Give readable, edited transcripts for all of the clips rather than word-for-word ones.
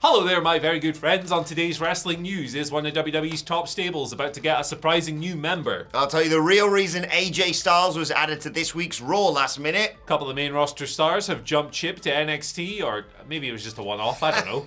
Hello there, my very good friends. On today's wrestling news, is one of WWE's top stables about to get a surprising new member? I'll tell you the real reason AJ Styles was added to this week's Raw last minute. A couple of main roster stars have jumped ship to NXT, or maybe it was just a one-off, I don't know.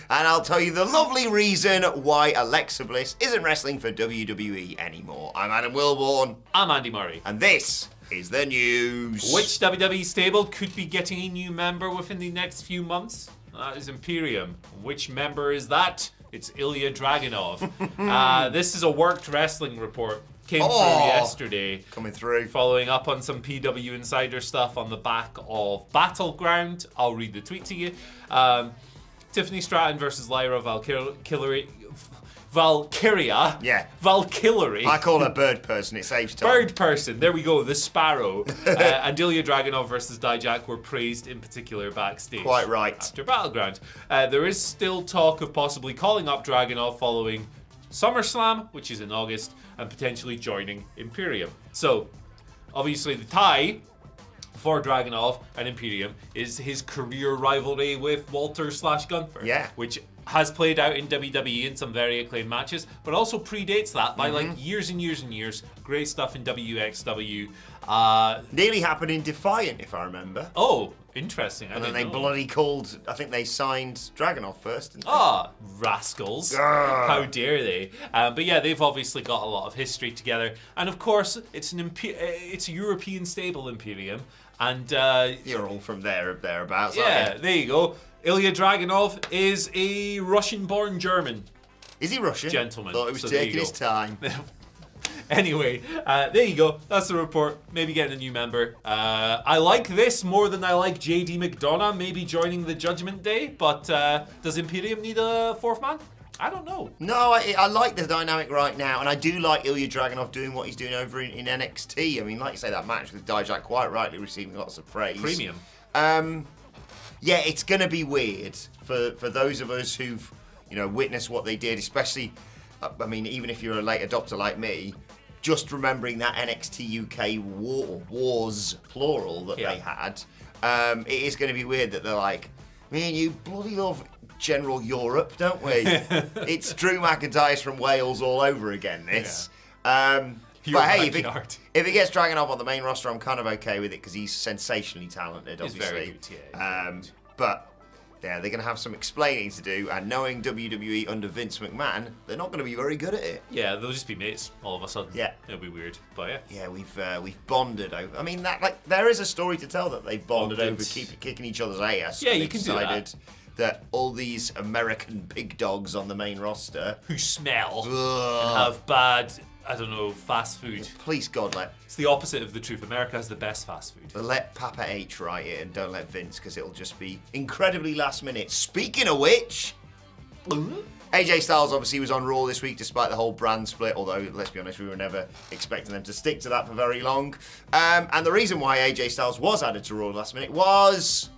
And I'll tell you the lovely reason why Alexa Bliss isn't wrestling for WWE anymore. I'm Adam Wilborn. I'm Andy Murray. And this is the news. Which WWE stable could be getting a new member within the next few months? That is Imperium. Which member is that? It's Ilya Dragunov. This is a worked wrestling report. Came through yesterday. Coming through. Following up on some PW Insider stuff on the back of Battleground. I'll read the tweet to you. Tiffany Stratton versus Lyra Valkyria. Yeah. Valkyrie. I call her Bird Person, it saves time. Bird Person, there we go, the Sparrow. And Ilya Dragunov versus Dijak were praised in particular backstage. Quite right. After Battleground. There is still talk of possibly calling up Dragunov following SummerSlam, which is in August, and potentially joining Imperium. So, obviously the tie for Dragunov and Imperium is his career rivalry with Walter/Gunther. Yeah. Which has played out in WWE in some very acclaimed matches, but also predates that by like years and years and years. Great stuff in WXW. nearly happened in Defiant, if I remember. Oh, interesting. And then they bloody called, I think they signed Dragunov first. Didn't they? Rascals. How dare they? But yeah, they've obviously got a lot of history together. And of course, it's a European stable, Imperium. And you're all from thereabouts. Yeah, there you go. Ilya Dragunov is a Russian-born German. Is he Russian? Gentleman. Thought he was So taking his time. Anyway, there you go. That's the report. Maybe getting a new member. I like this more than I like JD McDonough maybe joining the Judgment Day. But does Imperium need a fourth man? I don't know. No, I like the dynamic right now, and I do like Ilya Dragunov doing what he's doing over in NXT. I mean, like you say, that match with Dijak quite rightly receiving lots of praise. Premium. Yeah, it's going to be weird for those of us who've, witnessed what they did, especially, I mean, even if you're a late adopter like me, just remembering that NXT UK wars, plural, that they had, it is going to be weird that they're like, me and you bloody love General Europe, don't we? It's Drew McIntyre's from Wales all over again, this. Yeah. But hey, if it gets Dragunov on the main roster, I'm kind of okay with it because he's sensationally talented, obviously. He's very good, yeah. But yeah, they're going to have some explaining to do, and knowing WWE under Vince McMahon, they're not going to be very good at it. Yeah, they'll just be mates all of a sudden. Yeah, it'll be weird, but yeah. Yeah, we've bonded over. I mean, there is a story to tell that they've bonded over kicking each other's ass. Yeah, you can do that all these American big dogs on the main roster who smell and have bad, I don't know, fast food. Please God, it's the opposite of the truth. America has the best fast food. Let Papa H write it and don't let Vince, because it'll just be incredibly last minute. Speaking of which, AJ Styles obviously was on Raw this week despite the whole brand split, although, let's be honest, we were never expecting them to stick to that for very long. And the reason why AJ Styles was added to Raw last minute was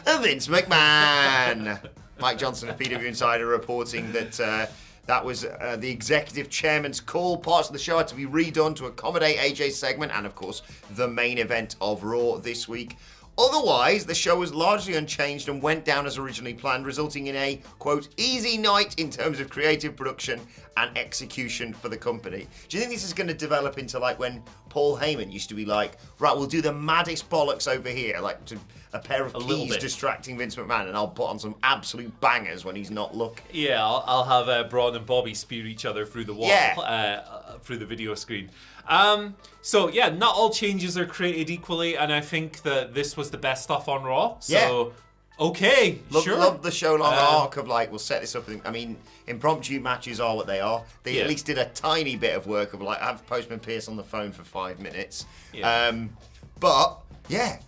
Vince McMahon. Mike Johnson of PW Insider reporting that that was the executive chairman's call. Parts of the show had to be redone to accommodate AJ's segment and, of course, the main event of Raw this week. Otherwise, the show was largely unchanged and went down as originally planned, resulting in a, quote, easy night in terms of creative production and execution for the company. Do you think this is going to develop into like when Paul Heyman used to be like, right, we'll do the maddest bollocks over here, like a pair of keys distracting Vince McMahon, and I'll put on some absolute bangers when he's not looking. Yeah, I'll have Braun and Bobby spear each other through the wall, through the video screen. So yeah, not all changes are created equally, and I think that this was the best stuff on Raw. So okay, sure. Love the show long arc of like, we'll set this up. I mean, impromptu matches are what they are. They at least did a tiny bit of work of like, have Postman Pierce on the phone for 5 minutes. Yeah. But yeah,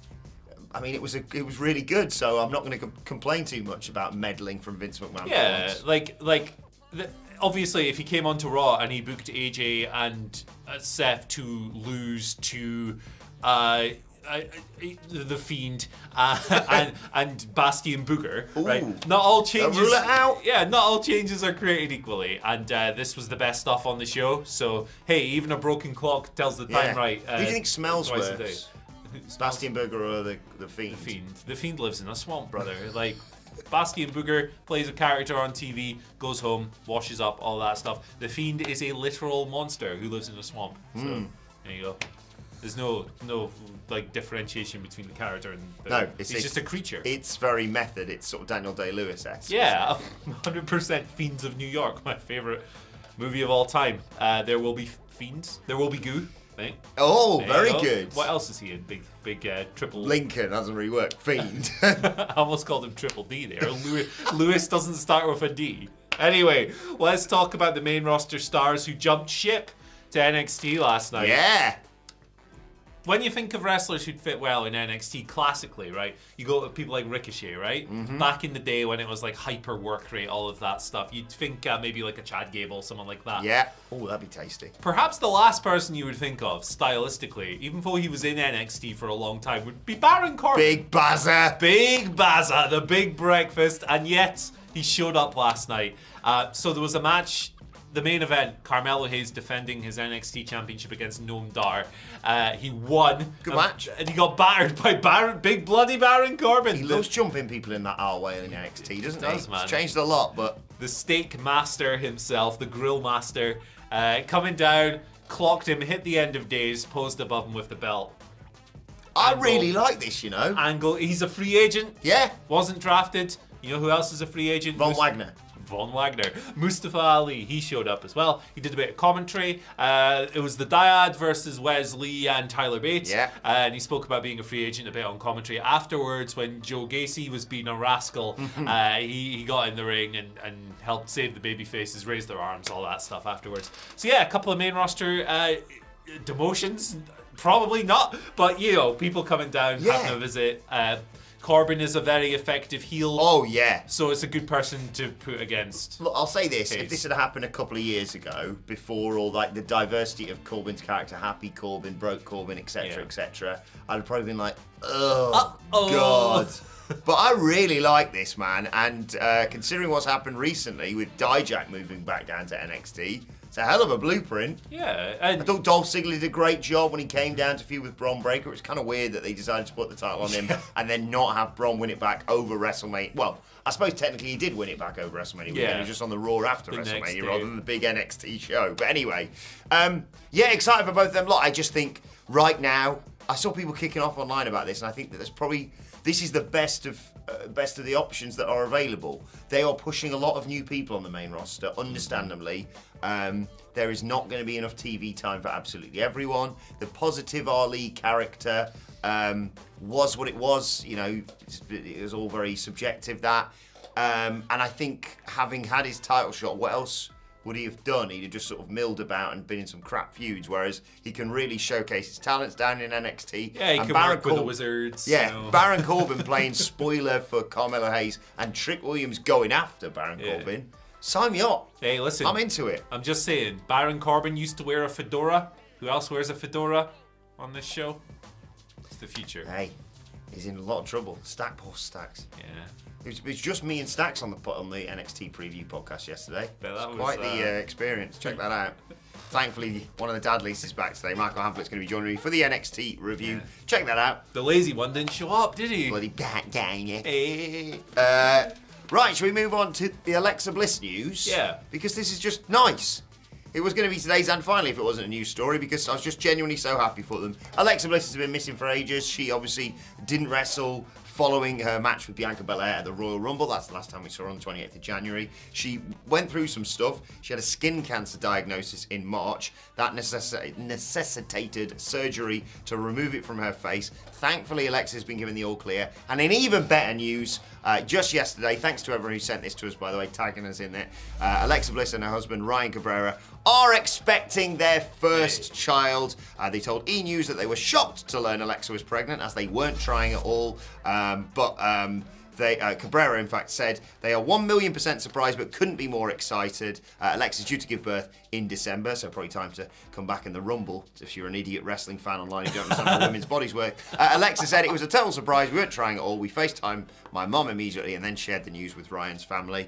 I mean, it was really good. So I'm not going to complain too much about meddling from Vince McMahon. Yeah, obviously, if he came onto Raw and he booked AJ and Seth to lose to the Fiend and Bastion Booger, right? Not all changes. Rule it out. Yeah, not all changes are created equally, and this was the best stuff on the show. So hey, even a broken clock tells the time right. Who do you think smells worse? Bastion Booger or the Fiend? The Fiend lives in a swamp, brother. Like. Bastion Booger plays a character on TV, goes home, washes up, all that stuff. The Fiend is a literal monster who lives in a swamp. So there you go. There's no like differentiation between the character and he's just a creature. It's very method. It's sort of Daniel Day-Lewis-esque. Yeah, 100% Fiends of New York, my favorite movie of all time. There will be fiends. There will be goo. Right? Oh, there very good. What else is he in? Big triple. Lincoln doesn't really work. Fiend. I almost called him Triple D there. Lewis doesn't start with a D. Anyway, let's talk about the main roster stars who jumped ship to NXT last night. Yeah. When you think of wrestlers who'd fit well in NXT classically, right? You go to people like Ricochet, right? Mm-hmm. Back in the day when it was like hyper work rate, all of that stuff, you'd think maybe like a Chad Gable, someone like that. Yeah. Oh, that'd be tasty. Perhaps the last person you would think of, stylistically, even though he was in NXT for a long time, would be Baron Corbin. Big Bazza. Big Bazza, the big breakfast, and yet he showed up last night. So there was a match. The main event, Carmelo Hayes defending his NXT championship against Noam Dar. He won. Good match. And he got battered by big bloody Baron Corbin. He loves jumping people in that R-way in NXT, doesn't he? Man. It's changed a lot, but... The steak master himself, the grill master, coming down, clocked him, hit the end of days, posed above him with the belt. I really like this, you know. Angle, he's a free agent. Yeah. Wasn't drafted. You know who else is a free agent? Von Wagner. Mustafa Ali, he showed up as well. He did a bit of commentary. It was the Dyad versus Wesley and Tyler Bates. Yeah. And he spoke about being a free agent a bit on commentary. Afterwards, when Joe Gacy was being a rascal, he got in the ring and helped save the baby faces, raise their arms, all that stuff afterwards. So yeah, a couple of main roster demotions. Probably not, but you know, people coming down, having a visit. Corbin is a very effective heel. Oh, yeah. So it's a good person to put against. Look, I'll say this. Hayes. If this had happened a couple of years ago, before all like the diversity of Corbin's character, Happy Corbin, Broke Corbin, etc., etc., I'd have probably been like, oh, God. But I really like this, man. And considering what's happened recently with Dijak moving back down to NXT, it's a hell of a blueprint. Yeah. I thought Dolph Ziggler did a great job when he came down to feud with Bron Breakker. It's kind of weird that they decided to put the title on him and then not have Bron win it back over WrestleMania. Well, I suppose technically he did win it back over WrestleMania. Yeah. He was just on the Raw after WrestleMania rather than the big NXT show. But anyway, yeah, excited for both of them. Look, I just think right now, I saw people kicking off online about this, and I think that this is the best of the options that are available. They are pushing a lot of new people on the main roster, understandably. There is not going to be enough TV time for absolutely everyone. The positive Ali character was what it was. You know, it was all very subjective, that. And I think having had his title shot, what else would he have done? He'd have just sort of milled about and been in some crap feuds, whereas he can really showcase his talents down in NXT. Yeah, he can work with the Wizards. Yeah, you know. Baron Corbin playing spoiler for Carmelo Hayes and Trick Williams going after Baron Corbin. Sign me up. Hey, listen. I'm into it. I'm just saying, Baron Corbin used to wear a fedora. Who else wears a fedora on this show? It's the future. Hey, he's in a lot of trouble. Stacks. Yeah. It was just me and Stacks on the NXT preview podcast yesterday. That was quite the experience. Check that out. Thankfully, one of the Dadleys is back today. Michael Hamflett's going to be joining me for the NXT review. Yeah. Check that out. The lazy one didn't show up, did he? Bloody dang it. Hey. Right, shall we move on to the Alexa Bliss news? Yeah. Because this is just nice. It was going to be today's and finally if it wasn't a news story, because I was just genuinely so happy for them. Alexa Bliss has been missing for ages. She obviously didn't wrestle following her match with Bianca Belair at the Royal Rumble. That's the last time we saw her on the 28th of January. She went through some stuff. She had a skin cancer diagnosis in March. That necessitated surgery to remove it from her face. Thankfully, Alexa's been given the all clear. And in even better news, just yesterday, thanks to everyone who sent this to us, by the way, tagging us in it, Alexa Bliss and her husband, Ryan Cabrera, are expecting their first child. They told E! News that they were shocked to learn Alexa was pregnant, as they weren't trying at all. Cabrera, in fact, said they are 1,000,000% surprised but couldn't be more excited. Alexa's due to give birth in December, so probably time to come back in the Rumble if you're an idiot wrestling fan online who don't understand how women's bodies work. Alexa said it was a total surprise. We weren't trying at all. We FaceTimed my mom immediately and then shared the news with Ryan's family.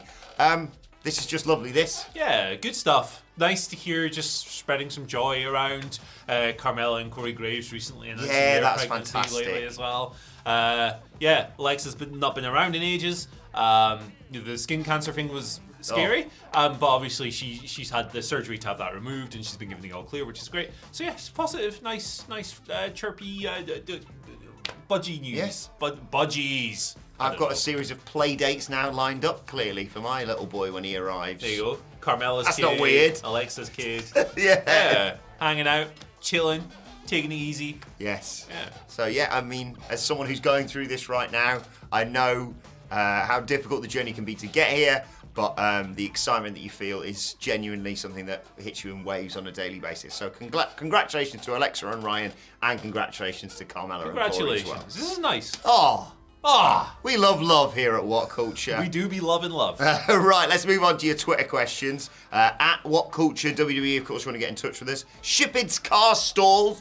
This is just lovely, this. Yeah, good stuff. Nice to hear, just spreading some joy around. Carmella and Corey Graves recently announcing their that's pregnancy fantastic. lately as well. Yeah, Alexa's not been around in ages. The skin cancer thing was scary, but obviously she's had the surgery to have that removed, and she's been given the all clear, which is great. So yeah, it's positive, nice, chirpy, budgie news. Yes. Budgies. I've got a series of play dates now lined up, clearly, for my little boy when he arrives. There you go. Carmela's That's kid. not weird. Alexa's kid. Yeah. Hanging out, chilling, taking it easy. Yes. Yeah. So yeah, I mean, as someone who's going through this right now, I know how difficult the journey can be to get here, but the excitement that you feel is genuinely something that hits you in waves on a daily basis. So congratulations to Alexa and Ryan, and congratulations to Carmela and Corey as Congratulations. well. This is nice. We love here at What Culture. We do be loving love. Right, let's move on to your Twitter questions. At What Culture WWE, of course, you want to get in touch with us. Shipid's card stall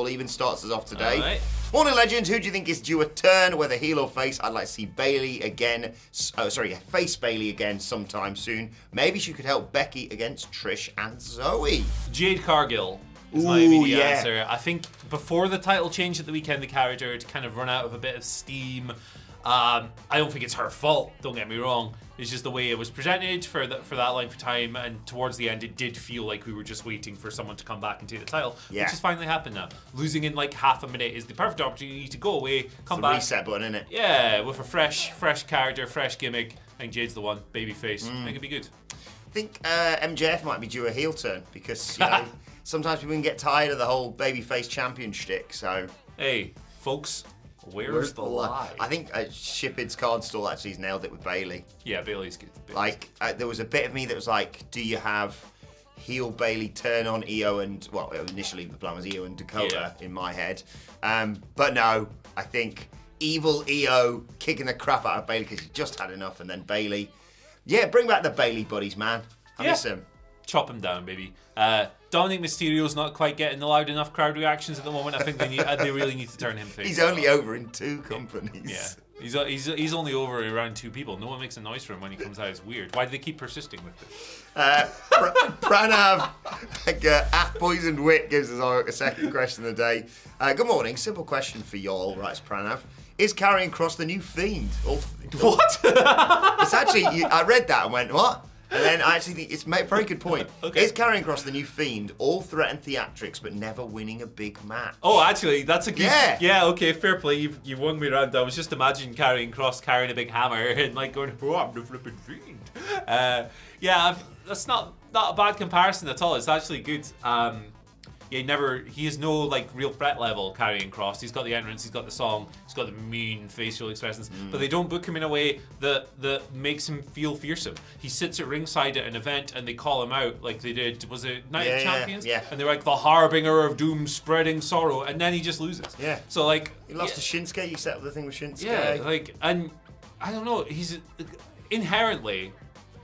even starts us off today. All right. Morning Legend, who do you think is due a turn, whether heel or face? I'd like to see Bailey again. Face Bailey again sometime soon. Maybe she could help Becky against Trish and Zoe. Jade Cargill is my Ooh, immediate yeah. answer. I think before the title change at the weekend, the character had kind of run out of a bit of steam. I don't think it's her fault, don't get me wrong. It's just the way it was presented for that length of time, and towards the end it did feel like we were just waiting for someone to come back and take the title, Yeah. which has finally happened now. Losing in like half a minute is the perfect opportunity to go away, come The back. reset button, innit? Yeah, with a fresh character, fresh gimmick. I think Jade's the one, babyface. I think it'd be good. I think MJF might be due a heel turn because, you know, sometimes people can get tired of the whole babyface champion shtick, so... Hey, folks, where's the lie? I think Shipid's card stall actually has nailed it with Bailey. Yeah, Bailey's good. Like, there was a bit of me that was like, do you have heel Bailey turn on Io and, well, initially the plan was Io and Dakota in my head. But no, I think evil Io kicking the crap out of Bailey because he just had enough, and then Bailey. Yeah, bring back the Bailey buddies, man. I miss him. Chop him down, baby. Dominic Mysterio's not quite getting the loud enough crowd reactions at the moment. I think they really need to turn him face. He's only over in 2 companies. Yeah. He's only over around 2 people. No one makes a noise for him when he comes out. It's weird. Why do they keep persisting with it? Pranav at Poisoned Wit gives us a second question of the day. Good morning. Simple question for y'all, writes Pranav. Is Karrion Kross the new Fiend? What? It's actually, I read that and went, what? And then I actually think it's a very good point. Okay. Is Karrion Kross the new Fiend, all threat and theatrics, but never winning a big match? Oh, actually, that's a good... Yeah. Yeah, okay, fair play. You won me around. I was just imagining Karrion Kross carrying a big hammer and like going, oh, I'm the flipping Fiend. That's not a bad comparison at all. It's actually good. He has no like real threat level Karrion Kross. He's got the entrance, he's got the song, he's got the mean facial expressions, but they don't book him in a way that makes him feel fearsome. He sits at ringside at an event and they call him out like they did, was it Night of Champions? Yeah. And they're like the harbinger of doom spreading sorrow, and then he just loses. Yeah. So like He lost to Shinsuke, you set up the thing with Shinsuke. yeah, like, and I don't know, he's inherently,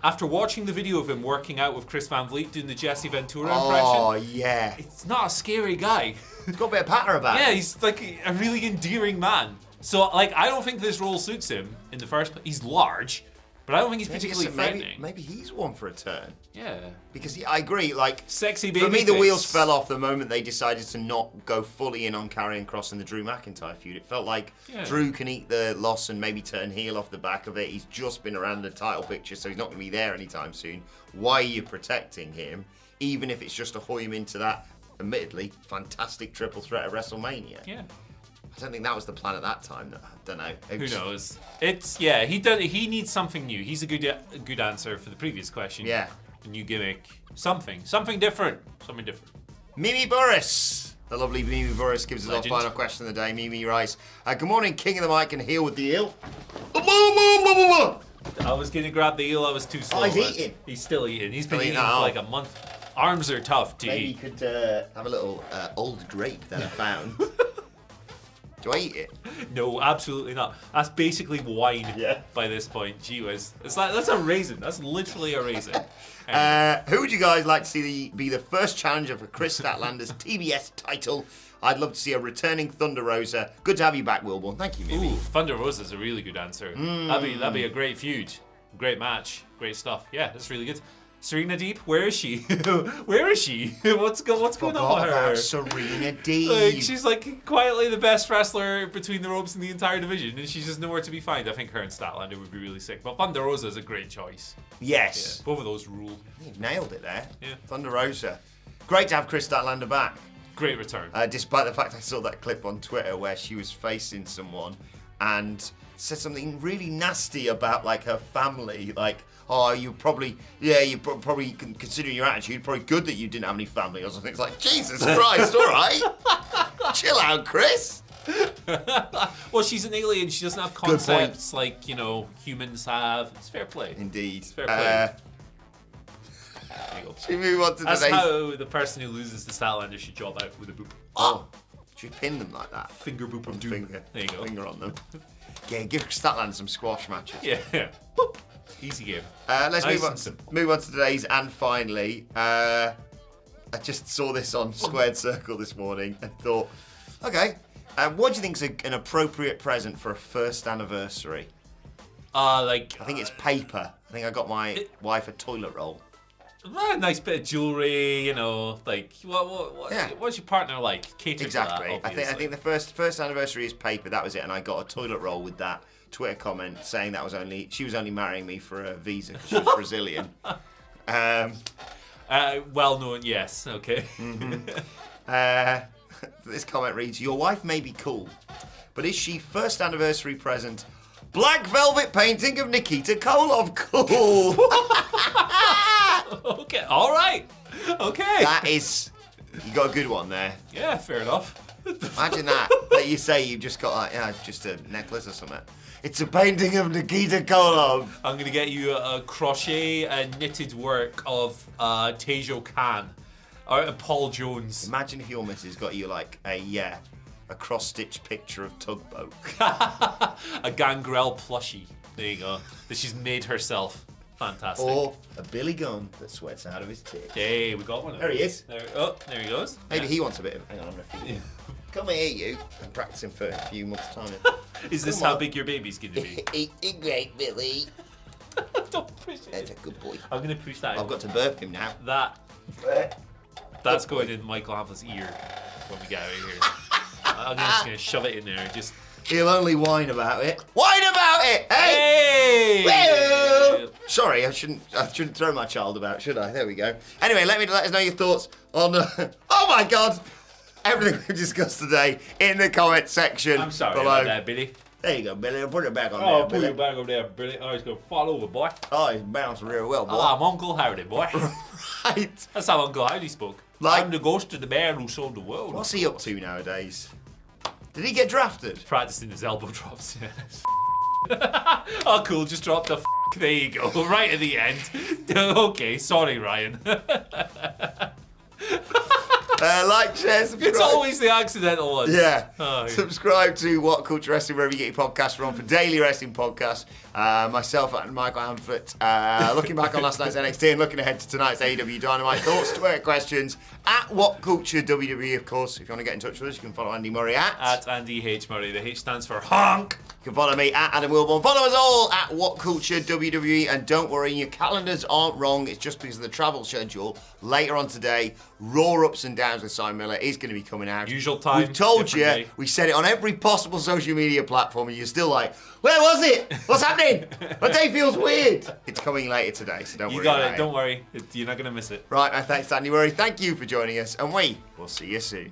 after watching the video of him working out with Chris Van Vliet doing the Jesse Ventura impression, Oh, yeah. it's not a scary guy. He's got a bit of patter about Yeah, him. he's like a really endearing man. So, like, I don't think this role suits him in the first place. He's large, but I don't think he's particularly threatening. Maybe he's one for a turn. Yeah. Because I agree, like... Sexy baby For me, the face. wheels fell off the moment they decided to not go fully in on Karrion Kross in the Drew McIntyre feud. It felt like Drew can eat the loss and maybe turn heel off the back of it. He's just been around the title picture, so he's not going to be there anytime soon. Why are you protecting him, even if it's just to hoy him into that, admittedly, fantastic triple threat at WrestleMania? Yeah. I don't think that was the plan at that time. I don't know. Who knows? He needs something new. He's a good answer for the previous question. Yeah. A new gimmick. Something different. Something different. Mimi Burris. The lovely Mimi Burris gives us Legend. our final question of the day. Mimi writes, good morning, King of the Mic and heel with the eel. I was going to grab the eel. I was too slow. he's but eating. He's still eating. He's been Still eating eating for now. like a month. Arms are tough to Maybe you eat. could have a little old grape that I found. Do I eat it? No, absolutely not. That's basically wine by this point. Gee whiz. That's a raisin. That's literally a raisin. Who would you guys like to see be the first challenger for Chris Statlander's TBS title? I'd love to see a returning Thunder Rosa. Good to have you back, Wilborn. Thank you, Mimi. Ooh, Thunder Rosa's a really good answer. That'd be a great feud. Great match. Great stuff. Yeah, that's really good. Serena Deeb, where is she? Where is she? What's going on with her? About Serena Deeb. Like, she's like quietly the best wrestler between the ropes in the entire division, and she's just nowhere to be found. I think her and Statlander would be really sick. But Thunder Rosa is a great choice. Yes. Yeah, both of those rule. You've nailed it there. Yeah. Thunder Rosa. Great to have Chris Statlander back. Great return. Despite the fact I saw that clip on Twitter where she was facing someone and said something really nasty about like her family, like, oh, you probably considering your attitude, probably good that you didn't have any family or something. It's like, Jesus Christ, all right, chill out, Chris. Well, she's an alien. She doesn't have concepts like humans have. It's fair play. Indeed. It's fair play. Should we move on to That's today's... how the person who loses to Statlander should job out with a boop. Oh, should we pin them like that? Finger boop of doom. Finger. There you go. Finger on them. Yeah, give Statlander some squash matches. Yeah. Boop. Easy game. Let's Nice move on to today's, and finally, I just saw this on Squared Circle this morning and thought, okay, what do you think is an appropriate present for a first anniversary? I think it's paper. I think I got my wife a toilet roll. A nice bit of jewelry, like what's your partner like? Cater Exactly. to that, I think the first anniversary is paper. That was it, and I got a toilet roll with that Twitter comment saying she was only marrying me for a visa because she was Brazilian. Well known, yes. Okay. Mm-hmm. This comment reads: "Your wife may be cool, but is she first anniversary present? Black velvet painting of Nikita Koloff. Cool." Okay. All right. Okay. That is, you got a good one there. Yeah, fair enough. Imagine that you say you've just got just a necklace or something. It's a painting of Nikita Koloff. I'm gonna get you a crochet and knitted work of Tejo Khan or Paul Jones. Imagine if your missus got you like a cross-stitched picture of Tugboat. A Gangrel plushie. There you go. That she's made herself. Fantastic. Or a Billy Gunn that sweats out of his tits. Hey, we got one. There he is. There he goes. Maybe he wants a bit of... Hang on, I'm going to feed him. Come here, you. I'm practicing for a few months' time. Is this how big your baby's going to be? Eating great, Billy. Don't push it. That's a good boy. I'm going to push that. I've got to burp him now. That's going in Michael Hamflett's ear when we get out of here. I'm just going to shove it in there. Just... He'll only whine about it. Whine about it! Hey! Hey! Sorry, I shouldn't throw my child about, should I? There we go. Anyway, let us know your thoughts on... oh my God! Everything we've discussed today in the comment section. I'm sorry below. about that, Billy. There you go, Billy. I'll put it back on there, I'll put Billy. it back over there, Billy. Oh, he's going to fall over, boy. Oh, he's bouncing real well, boy. Oh, I'm Uncle Howdy, boy. Right. That's how Uncle Howdy spoke. I'm the ghost of the man who sold the world. What's he up to nowadays? Did he get drafted? Practicing his elbow drops, yeah. Oh, cool, just dropped the there you go, right at the end. Okay, sorry, Ryan. Like, share, subscribe. It's always the accidental ones. Yeah. Oh, yeah. Subscribe to What Culture Wrestling wherever you get your podcasts from for daily wrestling podcasts. Myself and Michael Hamflett looking back on last night's NXT and looking ahead to tonight's AEW Dynamite. Thoughts, Twitter questions at What Culture WWE, of course. If you want to get in touch with us, you can follow Andy Murray at Andy H. Murray. The H stands for honk. You can follow me at Adam Wilborn. Follow us all at What Culture WWE. And don't worry, your calendars aren't wrong. It's just because of the travel schedule. Later on today, Raw Ups and Downs with Simon Miller is going to be coming out. Usual time. We've told you. Day. We said it on every possible social media platform, and you're still like, where was it? What's happening? My day feels weird. It's coming later today, so don't worry. You got about it. Don't worry. You're not going to miss it. Right, thanks, Andy Murray. Thank you for joining us, and we will see you soon.